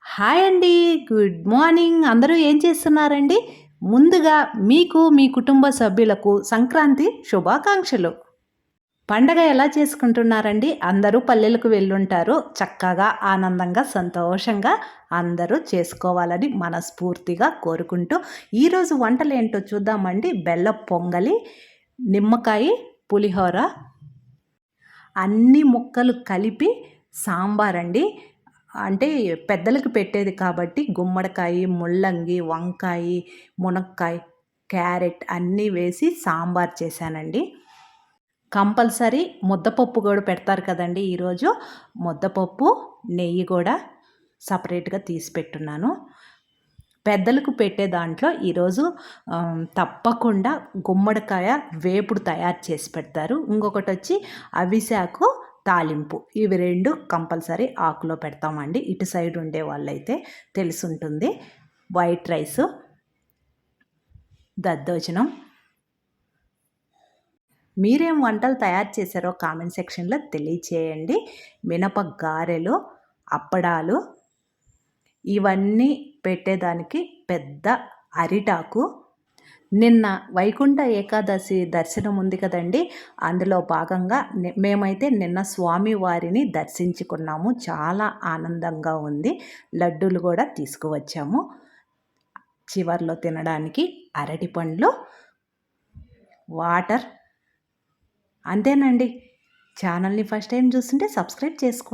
Hi అండి. Good morning. అందరూ ఏం చేస్తున్నారండి? ముందుగా మీకు, మీ కుటుంబ సభ్యులకు సంక్రాంతి శుభాకాంక్షలు. పండగ ఎలా చేసుకుంటున్నారండి? అందరూ పల్లెలకు వెళ్ళుంటారు. చక్కగా, ఆనందంగా, సంతోషంగా అందరూ చేసుకోవాలని మనస్ఫూర్తిగా కోరుకుంటూ, ఈరోజు వంటలేంటో చూద్దామండి. బెల్లపు పొంగలి, నిమ్మకాయ, పులిహోర, అన్ని ముక్కలు కలిపి సాంబారండి. అంటే పెద్దలకి పెట్టేది కాబట్టి గుమ్మడికాయ, ముల్లంగి, వంకాయ, మునక్కాయ, క్యారెట్ అన్నీ వేసి సాంబార్ చేశానండి. కంపల్సరీ ముద్దపప్పు కూడా పెడతారు కదండీ ఈరోజు. ముద్దపప్పు, నెయ్యి కూడా సపరేట్‌గా తీసి పెట్టున్నాను. పెద్దలకు పెట్టే దాంట్లో ఈరోజు తప్పకుండా గుమ్మడికాయ వేపుడు తయారు చేసి పెడతారు. ఇంకొకటొచ్చి అవిసాకు తాలింపు. ఇవి 2 కంపల్సరీ ఆకులో పెడతామండి. ఇటు సైడ్ ఉండే వాళ్ళైతే తెలిసుంటుంది. వైట్ రైసు, దద్దోజనం. మీరేం వంటలు తయారు చేశారో కామెంట్ సెక్షన్‌లో తెలియచేయండి. మినప గారెలు, అప్పడాలు ఇవన్నీ పెట్టేదానికి పెద్ద అరిటాకు. నిన్న వైకుంఠ ఏకాదశి దర్శనం ఉంది కదండి. అందులో భాగంగా మేమైతే నిన్న స్వామివారిని దర్శించుకున్నాము. చాలా ఆనందంగా ఉంది. లడ్డూలు కూడా తీసుకువచ్చాము. చివర్లో తినడానికి అరటిపండ్లు, వాటర్. అంతేనండి. ఛానల్ని ఫస్ట్ టైం చూస్తుంటే సబ్స్క్రైబ్ చేసుకోండి.